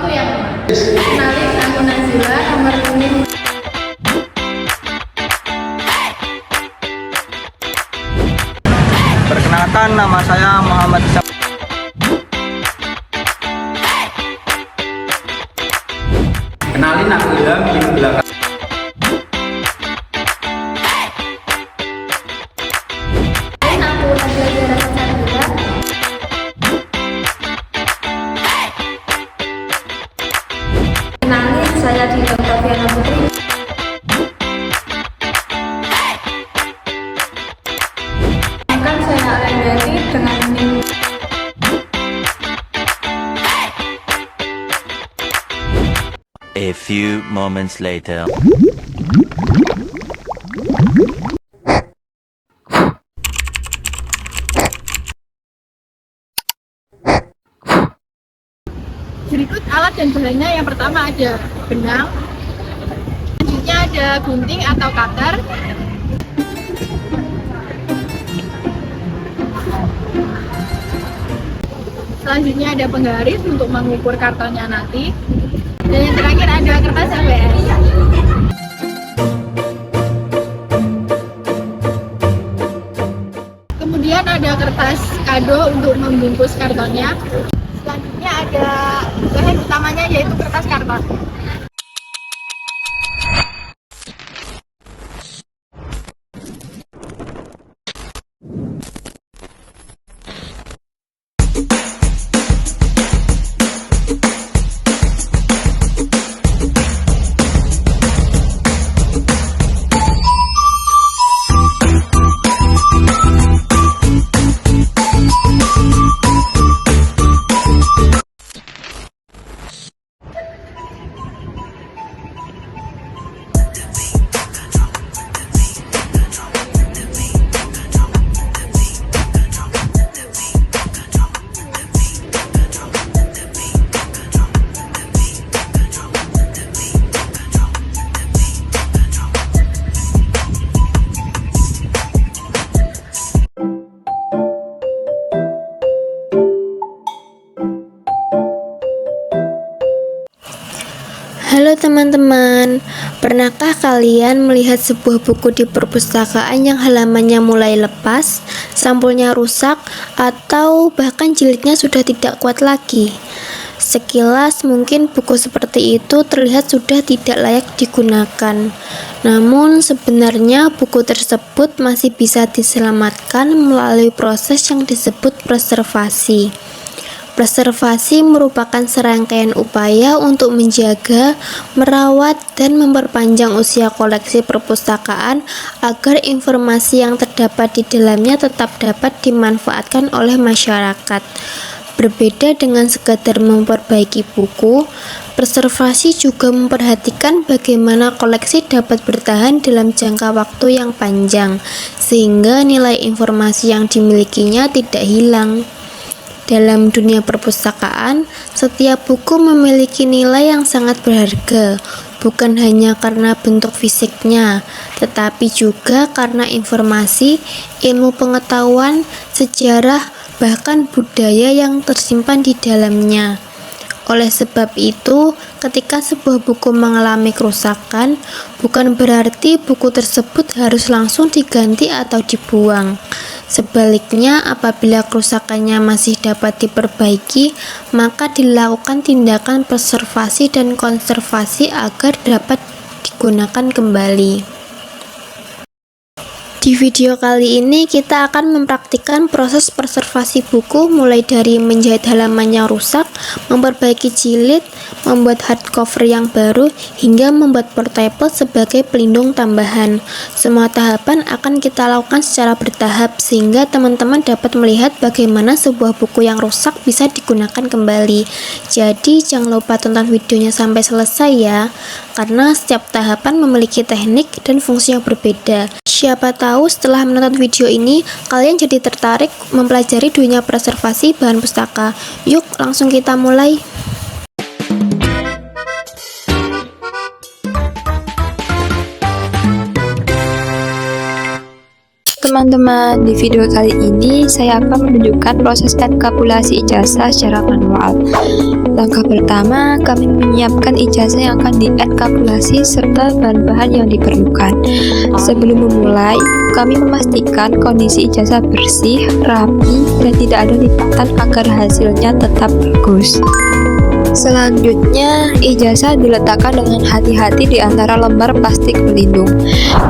Waktu yang aman. Kenalin, aku Nazila, nomor kuning. Perkenalkan, nama saya Muhammad Isa. Kenalin, aku Ilham di belakang. Aku Nazila Sarasatila. Kenalin, saya Dita Taviana Putri. Kan saya Alendari dengan NIM. A few moments later. Berikut alat dan bahannya. Yang pertama ada benang, selanjutnya ada gunting atau cutter, selanjutnya ada penggaris untuk mengukur kartonnya nanti, dan yang terakhir ada kertas ABS. Kemudian ada kertas kado untuk membungkus kartonnya. Selanjutnya ada bahan utamanya yaitu kertas karton. Halo teman-teman, pernahkah kalian melihat sebuah buku di perpustakaan yang halamannya mulai lepas, sampulnya rusak, atau bahkan jilidnya sudah tidak kuat lagi? Sekilas mungkin buku seperti itu terlihat sudah tidak layak digunakan. Namun sebenarnya buku tersebut masih bisa diselamatkan melalui proses yang disebut preservasi. Preservasi merupakan serangkaian upaya untuk menjaga, merawat, dan memperpanjang usia koleksi perpustakaan agar informasi yang terdapat di dalamnya tetap dapat dimanfaatkan oleh masyarakat. Berbeda dengan sekadar memperbaiki buku, preservasi juga memperhatikan bagaimana koleksi dapat bertahan dalam jangka waktu yang panjang, sehingga nilai informasi yang dimilikinya tidak hilang. Dalam dunia perpustakaan, setiap buku memiliki nilai yang sangat berharga, bukan hanya karena bentuk fisiknya, tetapi juga karena informasi, ilmu pengetahuan, sejarah, bahkan budaya yang tersimpan di dalamnya. Oleh sebab itu, ketika sebuah buku mengalami kerusakan, bukan berarti buku tersebut harus langsung diganti atau dibuang. Sebaliknya, apabila kerusakannya masih dapat diperbaiki, maka dilakukan tindakan preservasi dan konservasi agar dapat digunakan kembali. Di video kali ini kita akan mempraktikkan proses preservasi buku mulai dari menjahit halaman yang rusak, memperbaiki jilid, membuat hardcover yang baru, hingga membuat portable sebagai pelindung tambahan. Semua tahapan akan kita lakukan secara bertahap sehingga teman-teman dapat melihat bagaimana sebuah buku yang rusak bisa digunakan kembali. Jadi jangan lupa tonton videonya sampai selesai ya, karena setiap tahapan memiliki teknik dan fungsi yang berbeda. Siapa tahu setelah menonton video ini, kalian jadi tertarik mempelajari dunia preservasi bahan pustaka. Yuk, langsung kita mulai. teman-teman, di video kali ini saya akan menunjukkan proses enkapsulasi ijazah secara manual. Langkah pertama, kami menyiapkan ijazah yang akan dienkapsulasi serta bahan-bahan yang diperlukan. Sebelum memulai, kami memastikan kondisi ijazah bersih, rapi, dan tidak ada lipatan agar hasilnya tetap bagus. Selanjutnya, ijazah diletakkan dengan hati-hati di antara lembar plastik pelindung.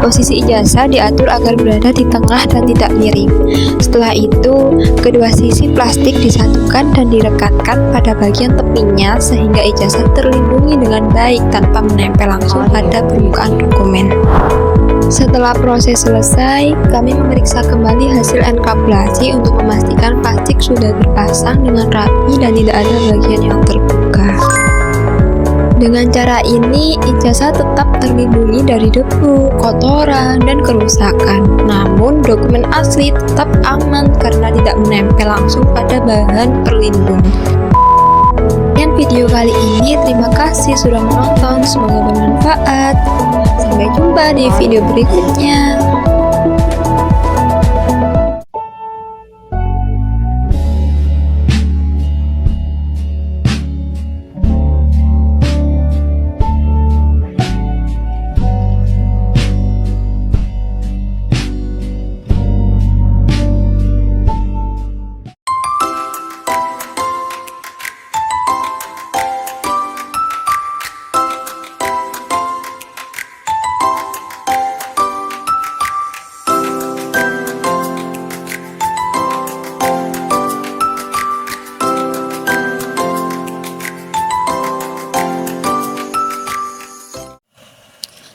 Posisi ijazah diatur agar berada di tengah dan tidak miring. Setelah itu, kedua sisi plastik disatukan dan direkatkan pada bagian tepinya sehingga ijazah terlindungi dengan baik tanpa menempel langsung pada permukaan dokumen. Setelah proses selesai, kami memeriksa kembali hasil enkapsulasi untuk memastikan plastik sudah terpasang dengan rapi dan tidak ada bagian yang terbuka. Dengan cara ini, ijazah tetap terlindungi dari debu, kotoran, dan kerusakan. Namun, dokumen asli tetap aman karena tidak menempel langsung pada bahan pelindung. Sekian video kali ini, terima kasih sudah menonton, semoga bermanfaat. Sampai jumpa di video berikutnya.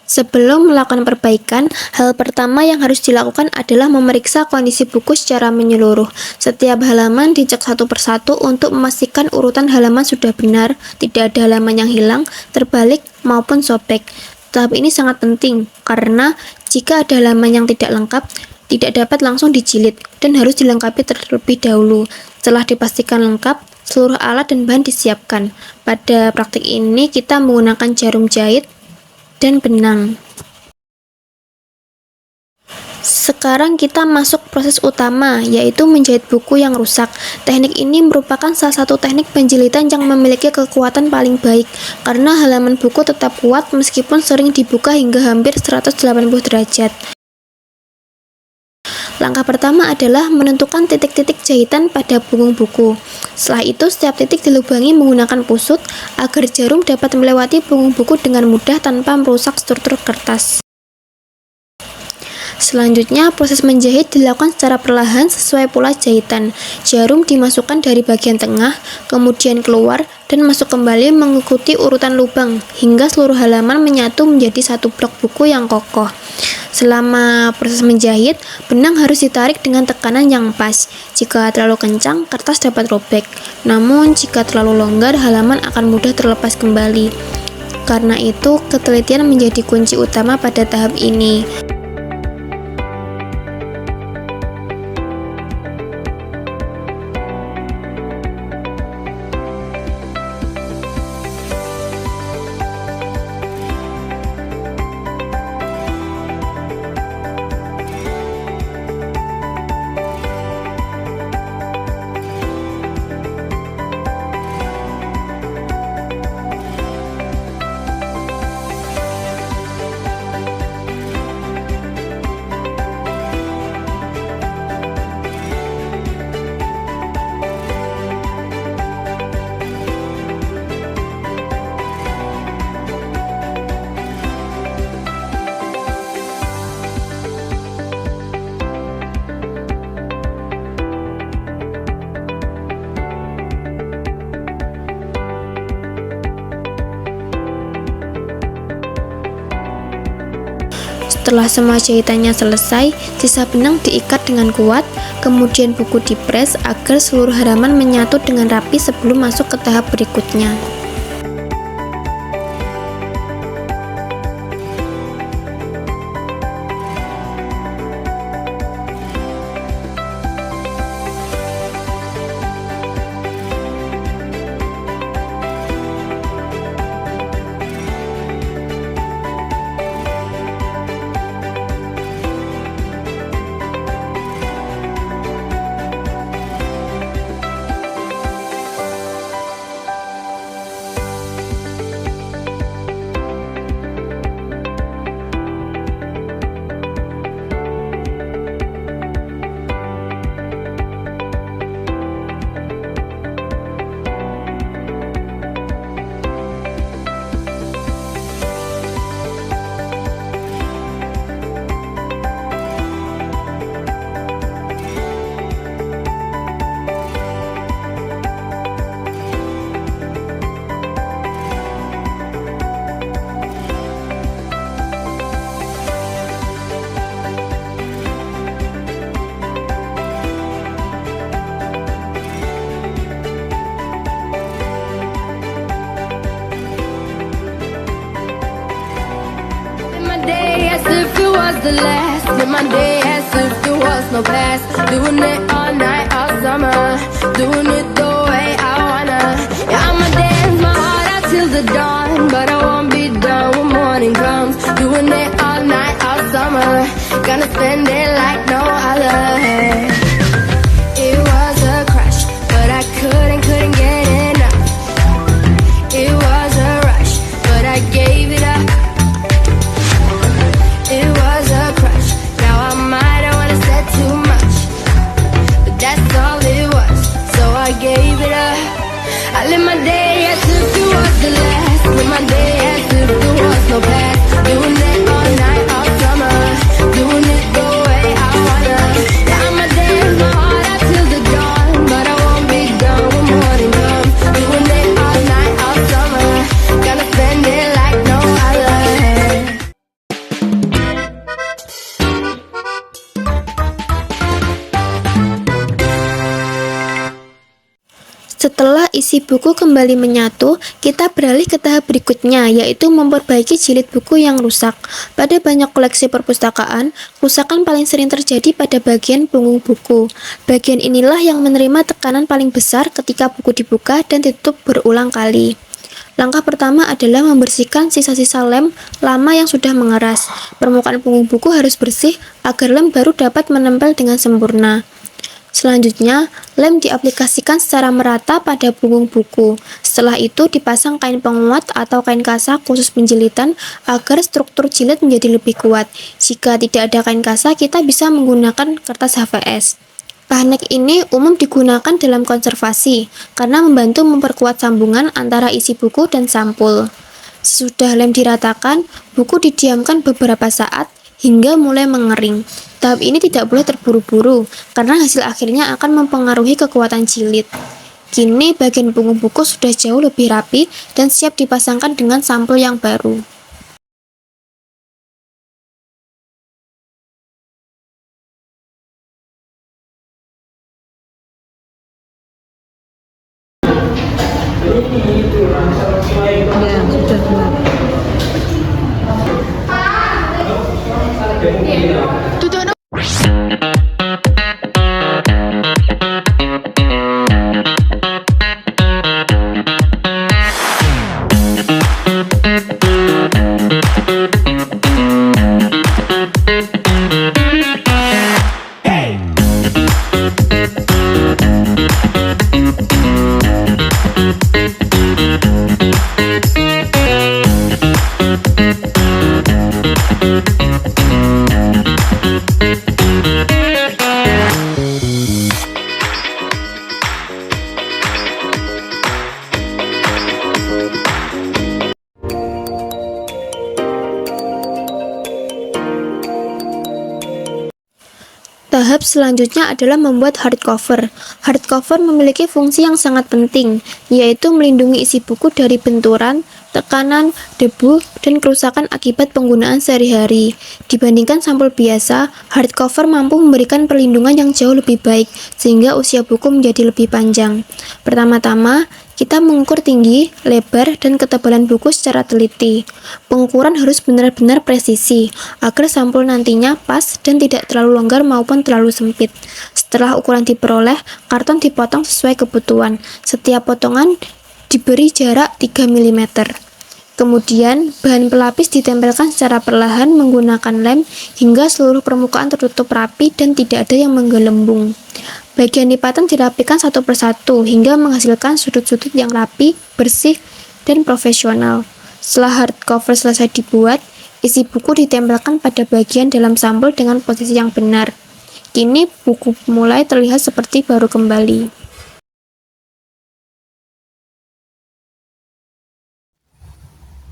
Sebelum melakukan perbaikan, hal pertama yang harus dilakukan adalah memeriksa kondisi buku secara menyeluruh. Setiap halaman dicek satu persatu untuk memastikan urutan halaman sudah benar, tidak ada halaman yang hilang, terbalik, maupun sobek. Tahap ini sangat penting, karena jika ada halaman yang tidak lengkap, tidak dapat langsung dijilid, dan harus dilengkapi terlebih dahulu. Setelah dipastikan lengkap, seluruh alat dan bahan disiapkan. Pada praktik ini, kita menggunakan jarum jahit dan benang. Sekarang kita masuk proses utama, yaitu menjahit buku yang rusak. Teknik ini merupakan salah satu teknik penjilitan yang memiliki kekuatan paling baik, karena halaman buku tetap kuat meskipun sering dibuka hingga hampir 180 derajat. Langkah pertama adalah menentukan titik-titik jahitan pada punggung buku. Setelah itu, setiap titik dilubangi menggunakan pusut agar jarum dapat melewati punggung buku dengan mudah tanpa merusak struktur kertas. Selanjutnya, proses menjahit dilakukan secara perlahan sesuai pola jahitan. Jarum dimasukkan dari bagian tengah, kemudian keluar, dan masuk kembali mengikuti urutan lubang, hingga seluruh halaman menyatu menjadi satu blok buku yang kokoh. Selama proses menjahit, benang harus ditarik dengan tekanan yang pas. Jika terlalu kencang, kertas dapat robek. Namun, jika terlalu longgar, halaman akan mudah terlepas kembali. Karena itu, ketelitian menjadi kunci utama pada tahap ini. Setelah semua jahitannya selesai, sisa benang diikat dengan kuat, kemudian buku dipres agar seluruh halaman menyatu dengan rapi sebelum masuk ke tahap berikutnya. the last. Live my day as if there was no past. Doing it all night, all summer. Doing it the way I wanna. Yeah, I'ma dance my heart out till the dawn, but I won't be done when morning comes. Doing it all night, all summer. Gonna spend it like no other. It was a crush, but I couldn't get enough. It was a rush, but I gave it up. It was a crush, now I might have wanna said too much, but that's all it was, so I gave it up. I live my day as if it was the last. Live my day as if there was no past. Doing it all night, all summer. Doing it the way I wanna. Yeah, I'ma dance my heart out till the dawn, but I won't be done when morning comes. Doing it all night, all summer. Gonna spend it like no other. Setelah isi buku kembali menyatu, kita beralih ke tahap berikutnya, yaitu memperbaiki jilid buku yang rusak. Pada banyak koleksi perpustakaan, kerusakan paling sering terjadi pada bagian punggung buku. Bagian inilah yang menerima tekanan paling besar ketika buku dibuka dan ditutup berulang kali. Langkah pertama adalah membersihkan sisa-sisa lem lama yang sudah mengeras. Permukaan punggung buku harus bersih agar lem baru dapat menempel dengan sempurna. Selanjutnya, lem diaplikasikan secara merata pada punggung buku. Setelah itu dipasang kain penguat atau kain kasa khusus penjilitan agar struktur jilid menjadi lebih kuat. Jika tidak ada kain kasa, kita bisa menggunakan kertas HVS. Teknik ini umum digunakan dalam konservasi karena membantu memperkuat sambungan antara isi buku dan sampul. Sesudah lem diratakan, buku didiamkan beberapa saat hingga mulai mengering. Tahap ini tidak boleh terburu-buru karena hasil akhirnya akan mempengaruhi kekuatan jilid. Kini bagian punggung buku sudah jauh lebih rapi dan siap dipasangkan dengan sampul yang baru. Tahap selanjutnya adalah membuat hardcover. Hardcover memiliki fungsi yang sangat penting, yaitu melindungi isi buku dari benturan, tekanan, debu, dan kerusakan akibat penggunaan sehari-hari. Dibandingkan sampul biasa, hardcover mampu memberikan perlindungan yang jauh lebih baik, sehingga usia buku menjadi lebih panjang. Pertama-tama, kita mengukur tinggi, lebar, dan ketebalan buku secara teliti. Pengukuran harus benar-benar presisi, agar sampul nantinya pas dan tidak terlalu longgar maupun terlalu sempit. Setelah ukuran diperoleh, karton dipotong sesuai kebutuhan. Setiap potongan diberi jarak 3 mm. Kemudian, bahan pelapis ditempelkan secara perlahan menggunakan lem hingga seluruh permukaan tertutup rapi dan tidak ada yang menggelembung. Bagian lipatan dirapikan satu persatu hingga menghasilkan sudut-sudut yang rapi, bersih, dan profesional. Setelah hardcover selesai dibuat, isi buku ditempelkan pada bagian dalam sampul dengan posisi yang benar. Kini buku mulai terlihat seperti baru kembali.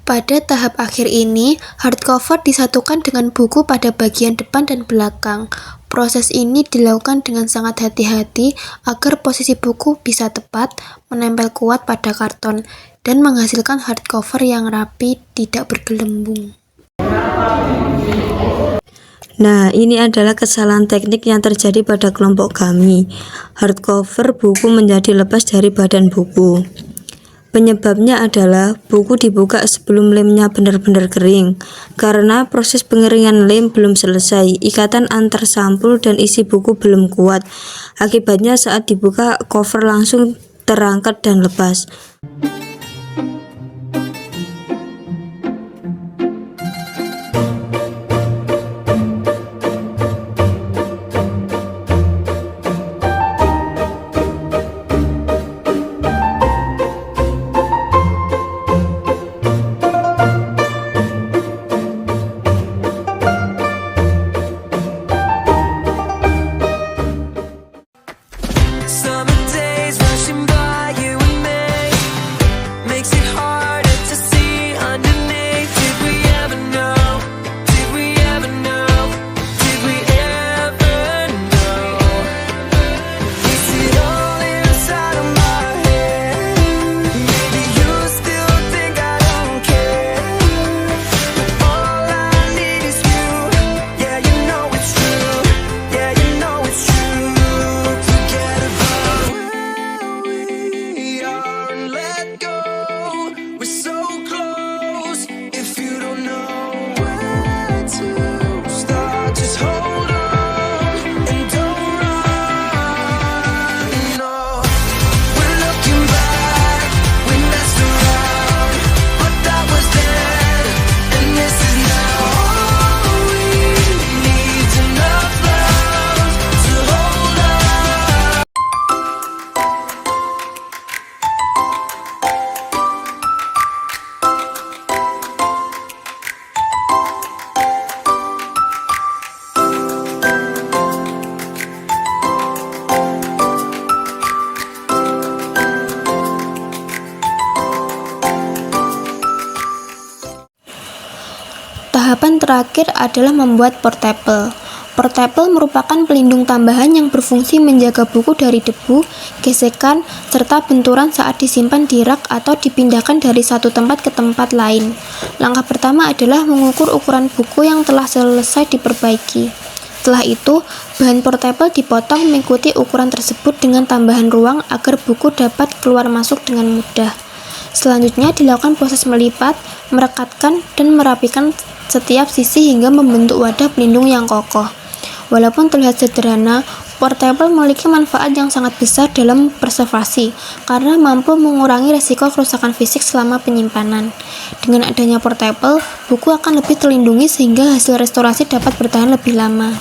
Pada tahap akhir ini, hardcover disatukan dengan buku pada bagian depan dan belakang. Proses ini dilakukan dengan sangat hati-hati agar posisi buku bisa tepat, menempel kuat pada karton, dan menghasilkan hardcover yang rapi, tidak bergelembung. Nah, ini adalah kesalahan teknik yang terjadi pada kelompok kami. Hardcover buku menjadi lepas dari badan buku. Penyebabnya adalah buku dibuka sebelum lemnya benar-benar kering. Karena proses pengeringan lem belum selesai, ikatan antar sampul dan isi buku belum kuat. Akibatnya saat dibuka, cover langsung terangkat dan lepas. Tahapan terakhir adalah membuat portable. Portable merupakan pelindung tambahan yang berfungsi menjaga buku dari debu, gesekan, serta benturan saat disimpan di rak atau dipindahkan dari satu tempat ke tempat lain. Langkah pertama adalah mengukur ukuran buku yang telah selesai diperbaiki. Setelah itu, bahan portable dipotong mengikuti ukuran tersebut dengan tambahan ruang agar buku dapat keluar masuk dengan mudah. Selanjutnya dilakukan proses melipat, merekatkan, dan merapikan setiap sisi hingga membentuk wadah pelindung yang kokoh. Walaupun terlihat sederhana, portable memiliki manfaat yang sangat besar dalam preservasi karena mampu mengurangi risiko kerusakan fisik selama penyimpanan. Dengan adanya portable, buku akan lebih terlindungi sehingga hasil restorasi dapat bertahan lebih lama.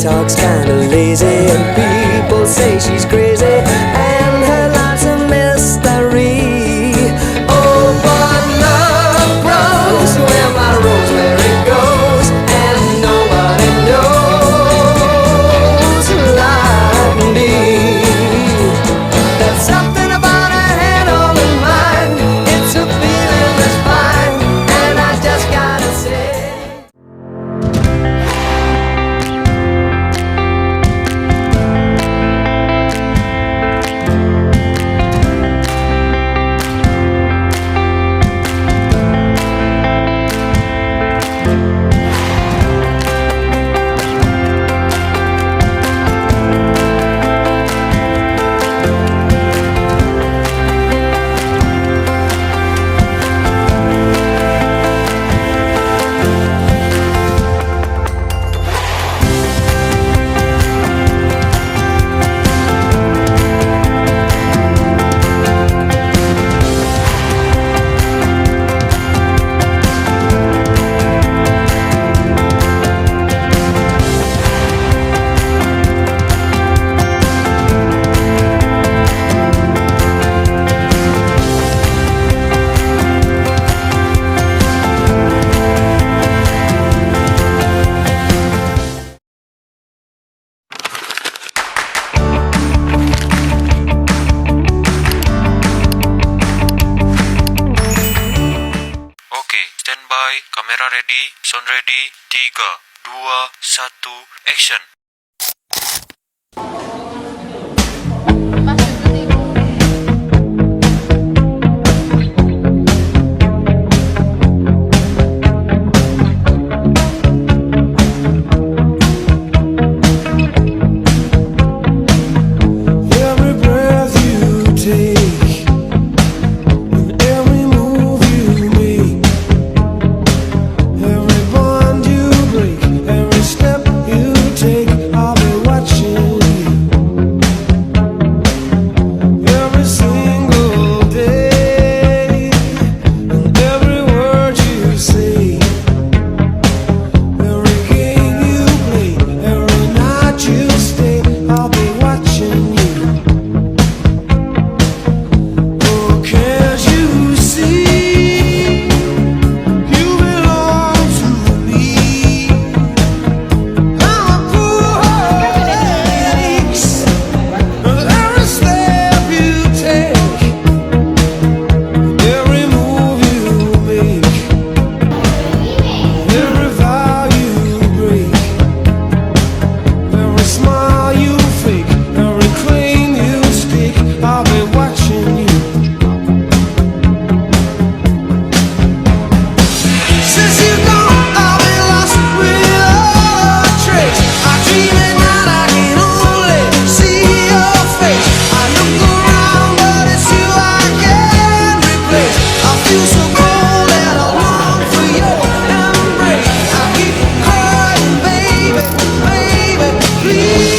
talks kinda lazy, and people say she's crazy, and her life's a mystery. Oh, but love grows where my rosemary goes, and no mulai. Kamera ready, sound ready. 3, 2, 1, action. Every breath you take, and every move you make, every bond you break, every step you take, I'll be watching you. Every single day, and every word you say, every game you play, every night you stay, I'll be watching you. Oh, can't you see? You belong to me. I'm a fool who aches with every step you take, every move you make, every vow you break, every smile you fake, every claim you stake, I'll be watching you. Since you're gone, I've been lost without a trace. I dream at night, I can only see your face. I look around, but it's you I can't replace. I feel so cold and I long for your embrace. I keep crying, baby, baby, please.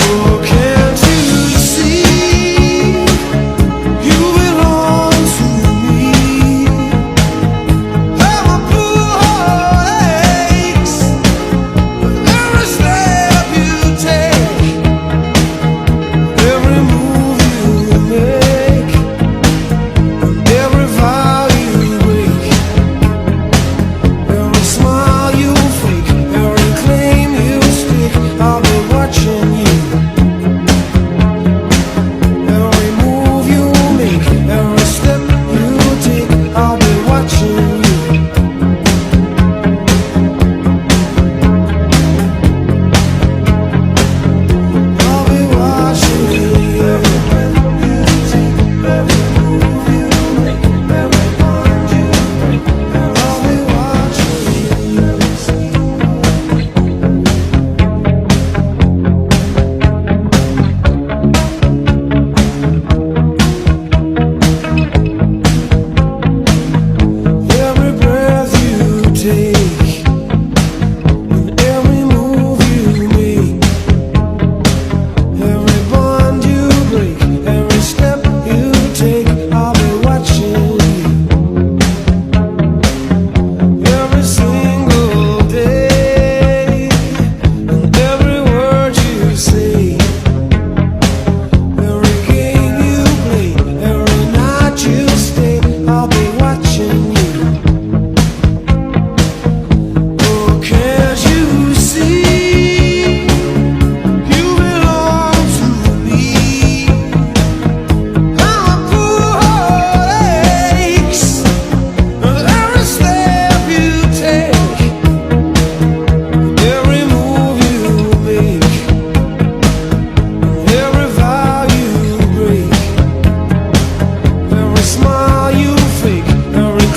Oh, can't you see? You belong to me. I'm a fool who aches with every step you take, every move you make, every vow you break, every smile you fake, every claim you stake, I'll be watching you. Every move you make, every step you take, I'll be watching you. I'll be watching you. Every breath you take, every move you make, every bond you break, I'll be watching you. Every breath you take, and every move you make, every bond you break, every step you take, I'll be watching you. Every single day, and every word you say, every game you play, every night you stay, I'll be watching you. Oh, can't you see? You belong to me. I'm a fool who aches with every step you take, every move you make, every vow you break, every smile you fake, every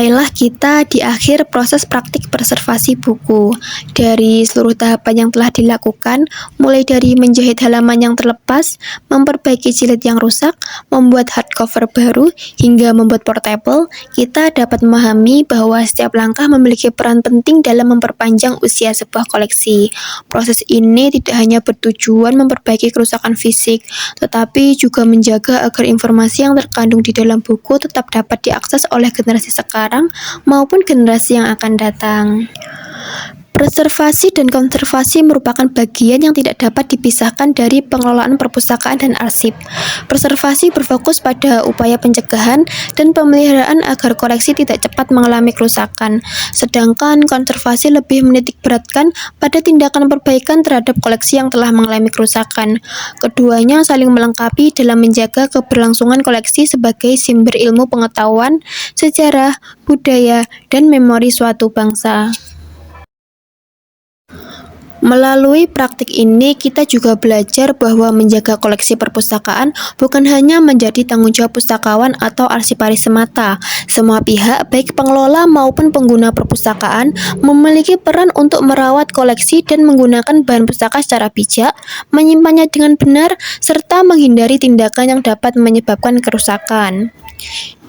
Sampailah kita di akhir proses praktik preservasi buku. Dari seluruh tahapan yang telah dilakukan, mulai dari menjahit halaman yang terlepas, memperbaiki jilid yang rusak, membuat hardcover baru, hingga membuat portable, kita dapat memahami bahwa setiap langkah memiliki peran penting dalam memperpanjang usia sebuah koleksi. Proses ini tidak hanya bertujuan memperbaiki kerusakan fisik, tetapi juga menjaga agar informasi yang terkandung di dalam buku tetap dapat diakses oleh generasi sekarang maupun generasi yang akan datang. Preservasi dan konservasi merupakan bagian yang tidak dapat dipisahkan dari pengelolaan perpustakaan dan arsip. Preservasi berfokus pada upaya pencegahan dan pemeliharaan agar koleksi tidak cepat mengalami kerusakan, sedangkan konservasi lebih menitikberatkan pada tindakan perbaikan terhadap koleksi yang telah mengalami kerusakan. Keduanya saling melengkapi dalam menjaga keberlangsungan koleksi sebagai sumber ilmu pengetahuan, sejarah, budaya, dan memori suatu bangsa. Melalui praktik ini, kita juga belajar bahwa menjaga koleksi perpustakaan bukan hanya menjadi tanggung jawab pustakawan atau arsiparis semata. Semua pihak, baik pengelola maupun pengguna perpustakaan, memiliki peran untuk merawat koleksi dan menggunakan bahan pustaka secara bijak, menyimpannya dengan benar, serta menghindari tindakan yang dapat menyebabkan kerusakan.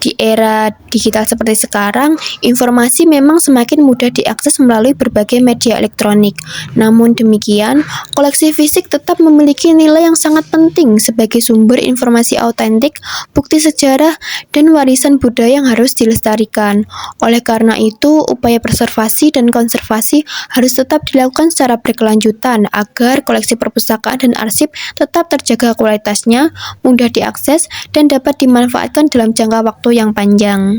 Di era digital seperti sekarang, informasi memang semakin mudah diakses melalui berbagai media elektronik. Namun demikian, koleksi fisik tetap memiliki nilai yang sangat penting sebagai sumber informasi autentik, bukti sejarah, dan warisan budaya yang harus dilestarikan. Oleh karena itu, upaya preservasi dan konservasi harus tetap dilakukan secara berkelanjutan agar koleksi perpustakaan dan arsip tetap terjaga kualitasnya, mudah diakses, dan dapat dimanfaatkan dalam jangka waktu yang panjang.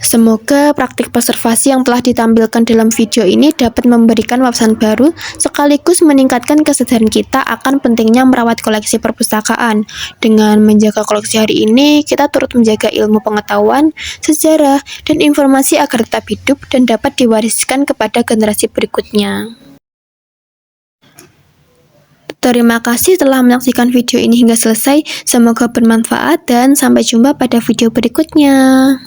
Semoga praktik preservasi yang telah ditampilkan dalam video ini dapat memberikan wawasan baru sekaligus meningkatkan kesadaran kita akan pentingnya merawat koleksi perpustakaan. Dengan menjaga koleksi hari ini, kita turut menjaga ilmu pengetahuan, sejarah, dan informasi agar tetap hidup dan dapat diwariskan kepada generasi berikutnya. Terima kasih telah menyaksikan video ini hingga selesai. Semoga bermanfaat dan sampai jumpa pada video berikutnya.